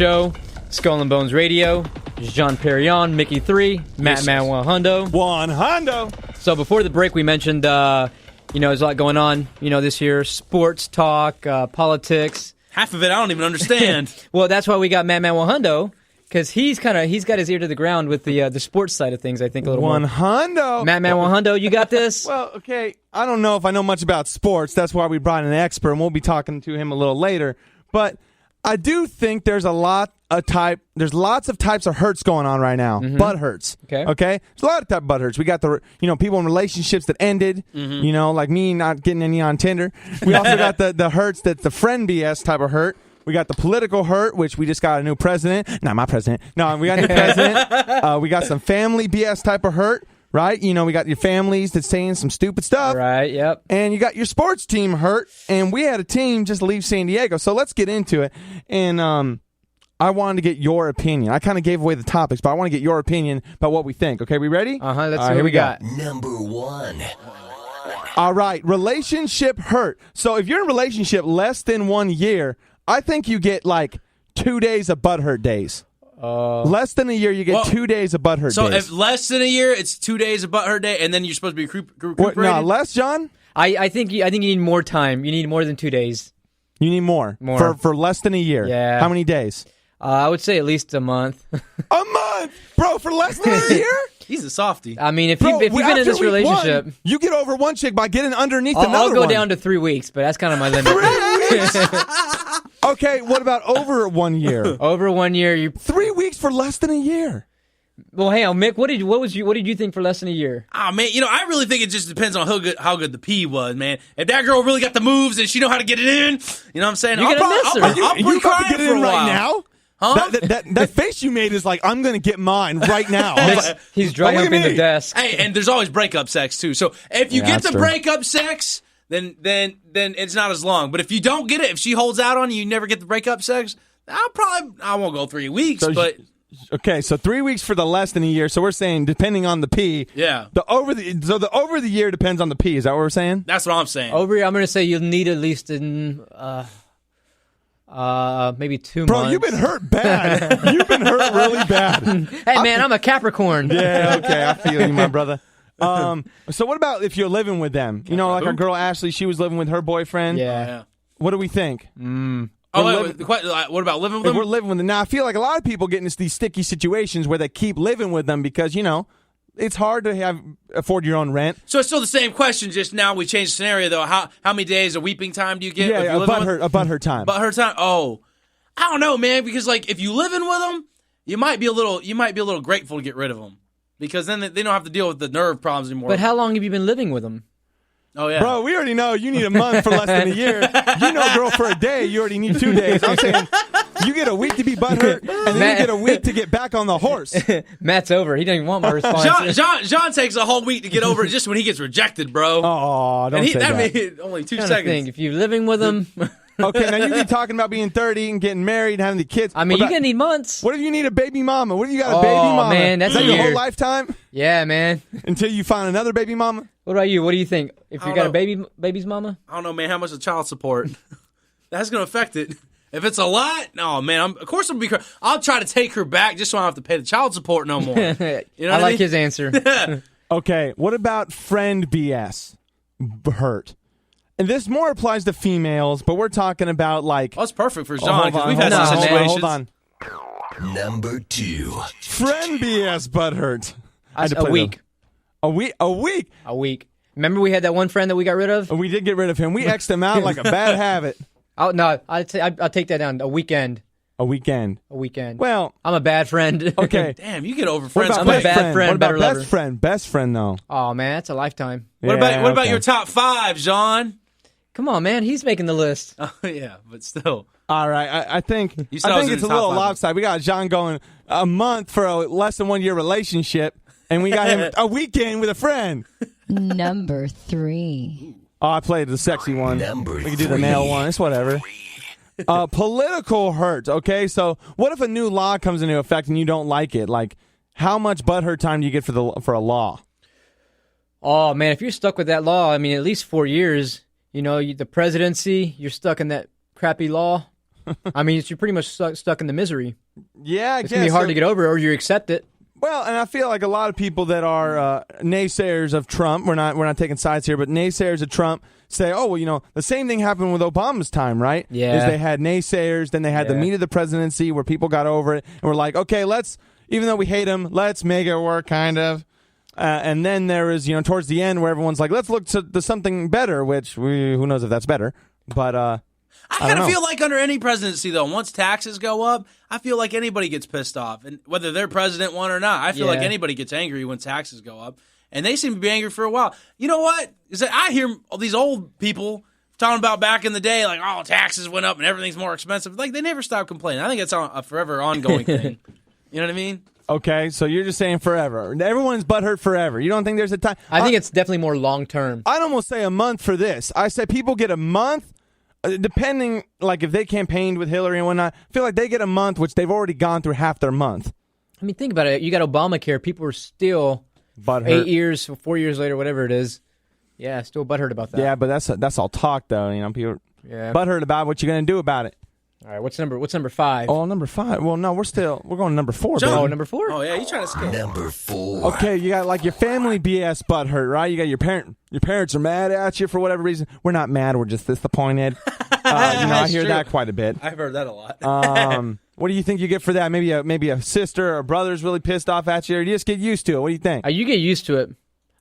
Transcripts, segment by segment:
show, Skull and Bones Radio. Jean Perrion, Mickey 3, Matt Manuel Hundo. One Hundo. So before the break, we mentioned, there's a lot going on, this year. Sports talk, politics. Half of it I don't even understand. Well, that's why we got Matt Manuel Hundo, because he's got his ear to the ground with the sports side of things, I think, a little One more. Hundo. Matt Manuel Hundo, you got this? Well, okay, I don't know if I know much about sports. That's why we brought in an expert, and we'll be talking to him a little later. But I do think there's there's lots of types of hurts going on right now. Mm-hmm. Butt hurts. Okay. There's a lot of type of butt hurts. We got the, people in relationships that ended, like me not getting any on Tinder. We also got the hurts that's the friend BS type of hurt. We got the political hurt, which we just got a new president. Not my president. No, we got a new president. We got some family BS type of hurt, right? We got your families that's saying some stupid stuff. Right, yep. And you got your sports team hurt, and we had a team just leave San Diego. So let's get into it. And I wanted to get your opinion. I kind of gave away the topics, but I want to get your opinion about what we think. Okay, we ready? Let's see what we got. Number 1. All right, relationship hurt. So if you're in a relationship less than 1 year, I think you get like 2 days of butthurt days. Less than a year, you get 2 days of butthurt days. So if less than a year, it's 2 days of butthurt day, and then you're supposed to be recuperated? No, less, John? I think you need more time. You need more than 2 days. You need more. For less than a year. Yeah. How many days? I would say at least a month. A month? Bro, for less than a year? He's a softie. I mean, if you've been in this relationship... you get over one chick by getting underneath another one. I'll go down to 3 weeks, but that's kind of my limit. 3 weeks? Okay, what about over 1 year? Over 1 year, 3 weeks for less than a year. Well, hey, Mick, what did you think for less than a year? Oh, man, I really think it just depends on how good the pee was, man. If that girl really got the moves and she know how to get it in, you know what I'm saying? You're gonna miss her. I'll You about to crying get it for a in right while. now? Huh? That face you made is like, I'm going to get mine right now. He's dry humping the desk. Hey, and there's always breakup sex, too. So if you get the breakup sex, then it's not as long. But if you don't get it, if she holds out on you, you never get the breakup sex, I won't go 3 weeks, but... Okay, so 3 weeks for the less than a year. So we're saying depending on the pee. Yeah. The over the year depends on the pee. Is that what we're saying? That's what I'm saying. I'm going to say you'll need at least maybe 2 months. Bro, you've been hurt bad. You've been hurt really bad. Hey, man, I'm a Capricorn. Yeah, okay, I feel you, my brother. So what about if you're living with them? Like our girl Ashley, she was living with her boyfriend. Yeah. What do we think? What about living with them? If we're living with them. Now, I feel like a lot of people get into these sticky situations where they keep living with them because, it's hard to afford your own rent. So it's still the same question, just now we changed the scenario, though. How many days of weeping time do you get? Yeah, a butthurt time. Butthurt time? Oh, I don't know, man, because, if you living with them, you might be a little grateful to get rid of them because then they don't have to deal with the nerve problems anymore. But how long have you been living with them? Oh, yeah. Bro, we already know you need a month for less than a year. Girl, for a day, you already need 2 days. I'm saying you get a week to be butthurt, and then you get a week to get back on the horse. Matt's over. He doesn't even want my response. John takes a whole week to get over it just when he gets rejected, bro. Oh, don't say that. I mean, only 2 seconds. If you're living with them... Okay, now you be talking about being 30 and getting married and having the kids. I mean, you're going to need months. What if you need a baby mama? What if you got a baby mama? Man, that's Is that your weird. whole lifetime? Yeah, man. Until you find another baby mama? What about you? What do you think? If you got know. a baby's mama? I don't know, man, how much of child support. That's going to affect it. If it's a lot, no, man, of course I'll try to take her back just so I don't have to pay the child support no more. You know I like I mean? his answer. Okay, what about friend BS? Hurt. And this more applies to females, but we're talking about that's perfect for John because we've had hold some on, situations. Hold on. Number 2. Friend BS butt hurt. A week. A week? A week. Remember we had that one friend that we got rid of? We did get rid of him. We X'd him out like a bad habit. Oh, no, I'll take that down. A weekend. A weekend. Well, I'm a bad friend. Okay. Damn, you get over What friends. about I'm a best bad friend, What about better best lover. friend? Best friend, though. Oh, man, that's a lifetime. What about your top 5, John? Come on, man. He's making the list. Oh, yeah, but still. All right, I think it's a little lopsided. We got John going a month for a less than 1 year relationship, and we got him a weekend with a friend. Number 3. Oh, I played the sexy one. We can do the male one. It's whatever. Political hurt. Okay, so what if a new law comes into effect and you don't like it? Like, how much butthurt time do you get for a law? Oh, man, if you're stuck with that law, I mean, at least 4 years, the presidency, you're stuck in that crappy law. I mean, you're pretty much stuck in the misery. Yeah, I It's guess. going to be hard to get over, or you accept it. Well, and I feel like a lot of people that are naysayers of Trump, we're not taking sides here, but naysayers of Trump say, oh, well, the same thing happened with Obama's time, right? Yeah. Is they had naysayers, then they had the meat of the presidency where people got over it and were like, okay, even though we hate him, let's make it work, kind of. And then there is, towards the end where everyone's like, let's look to something better, which who knows if that's better. But I kind of feel like under any presidency, though, once taxes go up, I feel like anybody gets pissed off. And whether they're president one or not, I feel like anybody gets angry when taxes go up. And they seem to be angry for a while. You know what? Is that I hear all these old people talking about back in the day, like, oh, taxes went up and everything's more expensive. Like, they never stop complaining. I think it's a forever ongoing thing. You know what I mean? Okay, so you're just saying forever. Everyone's butthurt forever. You don't think there's a time? I think it's definitely more long-term. I'd almost say a month for this. I say people get a month, depending, like if they campaigned with Hillary and whatnot, I feel like they get a month, which they've already gone through half their month. I mean, think about it. You got Obamacare. People are still Butthurt. 8 years, 4 years later, whatever it is. Yeah, still butthurt about that. Yeah, but that's all talk, though. People butthurt about what you're going to do about it. All right, what's number 5? Oh, number 5. Well, no, we're going to number 4. Oh, number 4? Oh, yeah, you trying to skip. Number 4. Okay, you got like your family BS butthurt, right? You got your parents are mad at you for whatever reason. We're not mad. We're just disappointed. I hear that quite a bit. I've heard that a lot. What do you think you get for that? Maybe a sister or a brother's really pissed off at you, or you just get used to it? What do you think? You get used to it.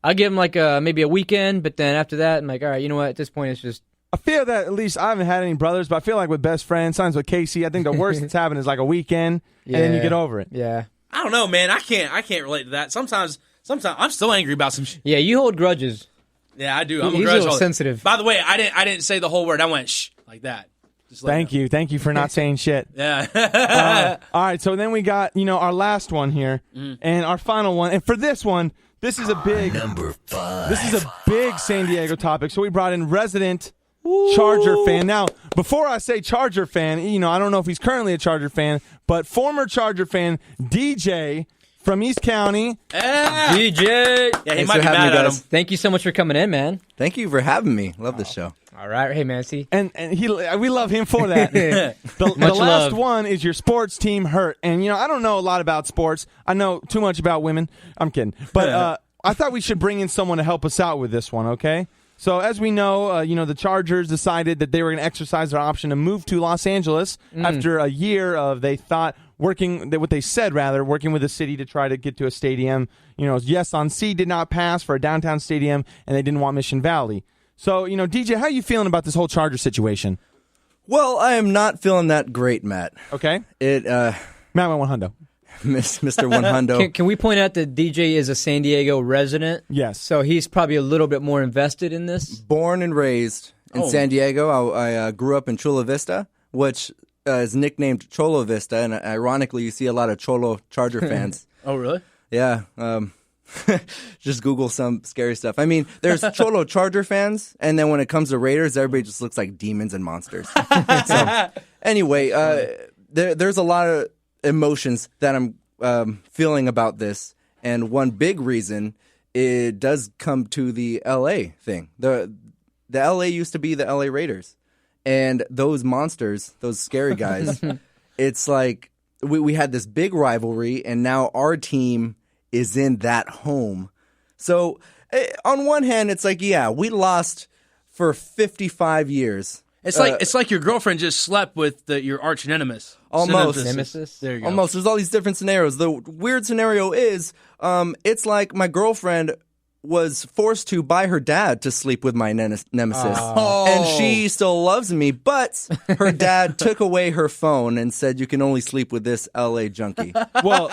I'll give them like maybe a weekend, but then after that, I'm like, all right, you know what? At this point, it's just. I feel that at least I haven't had any brothers, but I feel like with best friends, sometimes with Casey, I think the worst that's happened is like a weekend, and then you get over it. Yeah. I don't know, man. I can't relate to that. Sometimes I'm still angry about some shit. Yeah, you hold grudges. Yeah, I do. I'm He's a grudge a little holder. sensitive. By the way, I didn't say the whole word. I went shh like that. Just Thank you for not saying shit. Yeah. All right, so then we got our last one here, and our final one, and for this one, this is a big Number 5. This is a big San Diego topic, so we brought in resident Charger fan. Now, before I say Charger fan, I don't know if he's currently a Charger fan, but former Charger fan DJ from East County. Yeah. DJ. Yeah, he Thanks might for be having mad me, at him. guys. Thank you so much for coming in, man. Thank you for having me. Love this show. All right. Hey, man, see? And we love him for that. The last love. one is your sports team hurt. And, I don't know a lot about sports. I know too much about women. I'm kidding. But I thought we should bring in someone to help us out with this one, okay? So as we know, the Chargers decided that they were going to exercise their option to move to Los Angeles after a year of, they thought, working with the city to try to get to a stadium. Yes on C did not pass for a downtown stadium, and they didn't want Mission Valley. So, DJ, how are you feeling about this whole Charger situation? Well, I am not feeling that great, Matt. Okay. Matt Matt went 100. Mr. One Hundo. Can we point out that DJ is a San Diego resident? Yes. So he's probably a little bit more invested in this? Born and raised in San Diego. I grew up in Chula Vista, which is nicknamed Cholo Vista, and ironically, you see a lot of Cholo Charger fans. Oh, really? Yeah. Just Google some scary stuff. I mean, there's Cholo Charger fans, and then when it comes to Raiders, everybody just looks like demons and monsters. So, anyway, there's a lot of emotions that I'm feeling about this, and one big reason it does come to the LA thing. The LA used to be the LA Raiders, and those monsters, those scary guys, it's like we had this big rivalry, and now our team is in that home. So on one hand, it's like, yeah, we lost for 55 years. It's like your girlfriend just slept with your arch nemesis. Almost. Nemesis? There you go. Almost. There's all these different scenarios. The weird scenario is, it's like my girlfriend was forced to by her dad to sleep with my nemesis. And she still loves me, but her dad took away her phone and said, you can only sleep with this LA junkie. Well,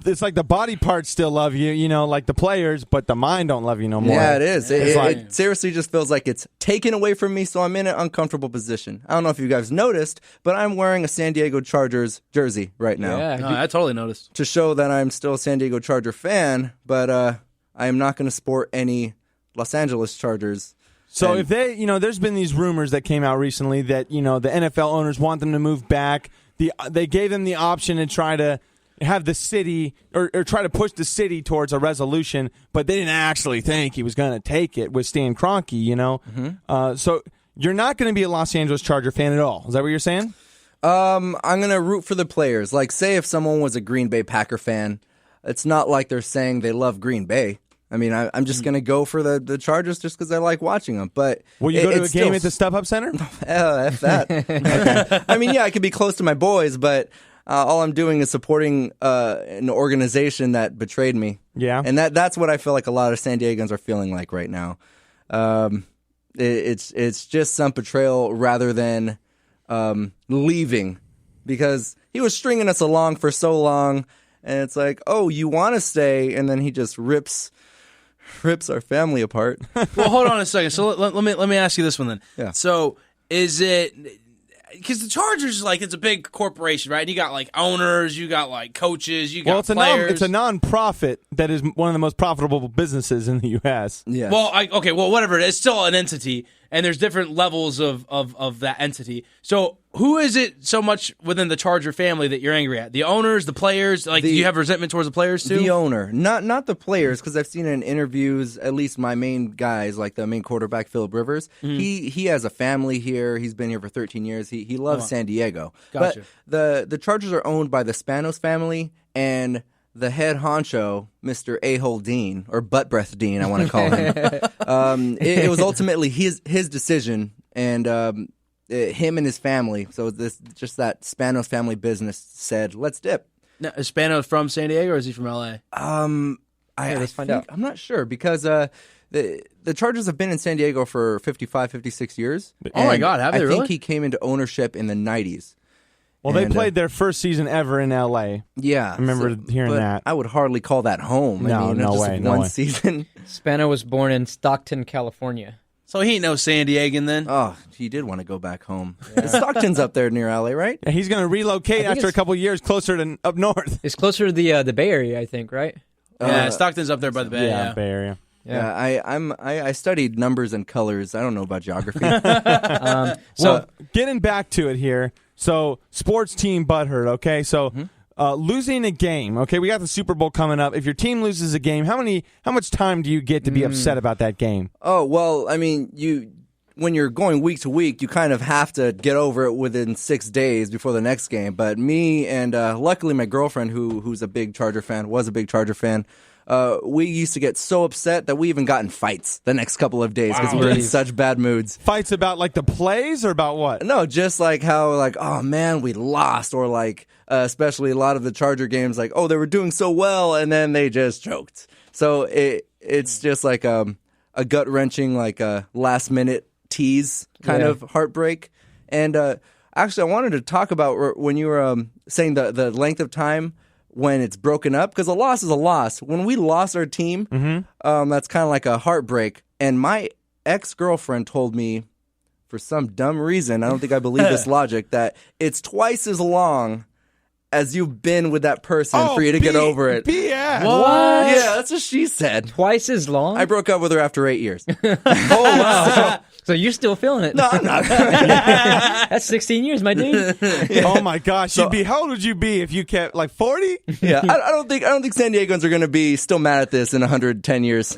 it's like the body parts still love you, like the players, but the mind don't love you no more. Yeah, it is. like- It seriously just feels like it's taken away from me, so I'm in an uncomfortable position. I don't know if you guys noticed, but I'm wearing a San Diego Chargers jersey right now. Yeah. No, I totally noticed. To show that I'm still a San Diego Charger fan, but I am not going to sport any Los Angeles Chargers. So if they, there's been these rumors that came out recently that, the NFL owners want them to move back. They gave them the option to try to have the city or try to push the city towards a resolution, but they didn't actually think he was going to take it with Stan Kroenke, So you're not going to be a Los Angeles Charger fan at all. Is that what you're saying? I'm gonna root for the players. Like, say if someone was a Green Bay Packer fan, it's not like they're saying they love Green Bay. I mean, I'm just gonna go for the Chargers just because I like watching them. But will you go to a game at the StubHub Center? F that. I mean, yeah, I could be close to my boys, but all I'm doing is supporting an organization that betrayed me. Yeah, and that's what I feel like a lot of San Diegans are feeling like right now. It's just some betrayal rather than leaving, because he was stringing us along for so long, and it's like, oh, you want to stay, and then he just rips our family apart. Well, hold on a second. So let me ask you this one then. Yeah. So is it, because the Chargers, like, it's a big corporation, right? You got like owners, you got like coaches, you got players. It's a non-profit that is one of the most profitable businesses in the U.S. Yeah. Well, whatever. It's still an entity, and there's different levels of that entity. So who is it so much within the Charger family that you're angry at? The owners, the players? Like, do you have resentment towards the players too? The owner, not the players, because I've seen in interviews, at least my main guys, like the main quarterback, Phillip Rivers, he has a family here. He's been here for 13 years. He loves San Diego. Gotcha. But the Chargers are owned by the Spanos family, and the head honcho, Mr. A-hole Dean, or Butt Breath Dean, I want to call him. It was ultimately his decision, and him and his family. So just that Spanos family business said, let's dip. Now, is Spanos from San Diego or is he from LA? Let's find out. I'm not sure, because the Chargers have been in San Diego for 55, 56 years. Oh my God, have they really? I think he came into ownership in the 90s. Well, they played their first season ever in L.A. Yeah. I remember hearing that. I would hardly call that home. No way. One season. Spano was born in Stockton, California. So he ain't no San Diegan then? Oh, he did want to go back home. Stockton's up there near LA, right? Yeah, he's going to relocate after a couple of years closer to up north. It's closer to the Bay Area, I think, right? Yeah, Stockton's up there by the Bay. Yeah, Bay Area. Yeah, I studied numbers and colors. I don't know about geography. So getting back to it here. So sports team butthurt. Okay, so losing a game. Okay, we got the Super Bowl coming up. If your team loses a game, how much time do you get to be upset about that game? Oh well, I mean, when you're going week to week, you kind of have to get over it within 6 days before the next game. But me and luckily my girlfriend, who's a big Charger fan, was a big Charger fan. We used to get so upset that we even got in fights the next couple of days because we were in such bad moods. Fights about like the plays or about what? No, just like how like, oh man, we lost, or like especially a lot of the Charger games, like, oh, they were doing so well and then they just choked. So it's just like a gut wrenching, like a last minute tease kind of heartbreak. And actually, I wanted to talk about when you were saying the length of time when it's broken up, because a loss is a loss. When we lost our team, that's kind of like a heartbreak. And my ex-girlfriend told me, for some dumb reason, I don't think I believe this logic, that it's twice as long as you've been with that person for you to get over it. BS. What? Yeah, that's what she said. Twice as long? I broke up with her after 8 years. Oh, wow. So you're still feeling it. No, I'm not. That's 16 years, my dude. Oh my gosh, how old would you be if you kept like 40? Yeah, I don't think San Diegans are going to be still mad at this in 110 years.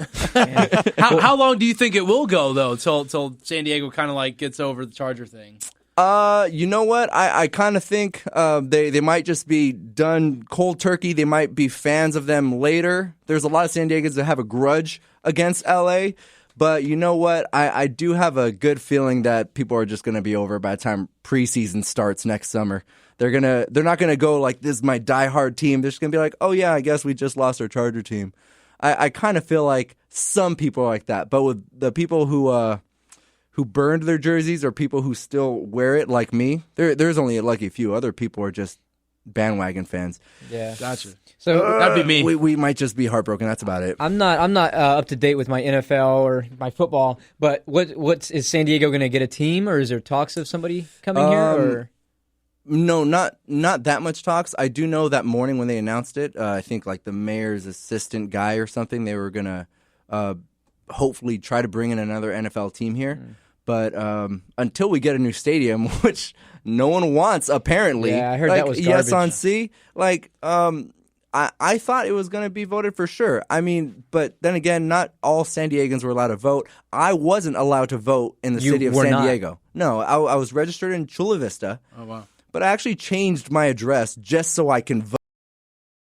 How long do you think it will go though till San Diego kind of like gets over the Charger thing? You know what? I kind of think they might just be done cold turkey. They might be fans of them later. There's a lot of San Diegans that have a grudge against LA. But you know what? I do have a good feeling that people are just going to be over by the time preseason starts next summer. They're not gonna go like, this is my diehard team. They're just gonna be like, oh yeah, I guess we just lost our Charger team. I kind of feel like some people are like that, but with the people who burned their jerseys or people who still wear it, like me, there's only like a few. Other people are just bandwagon fans. Yeah, gotcha. So that'd be me. We might just be heartbroken. That's about it. I'm not up to date with my NFL or my football. But is San Diego going to get a team, or is there talks of somebody coming here? Or no, not that much talks. I do know that morning when they announced it, I think like the mayor's assistant guy or something, they were gonna hopefully try to bring in another NFL team here. But until we get a new stadium, which no one wants, apparently. Yeah, I heard like, that was garbage. Yes on C. Like, I thought it was going to be voted for sure. I mean, but then again, not all San Diegans were allowed to vote. I wasn't allowed to vote in the city of San Diego. No, I was registered in Chula Vista. Oh, wow. but I actually changed my address just so I can vote.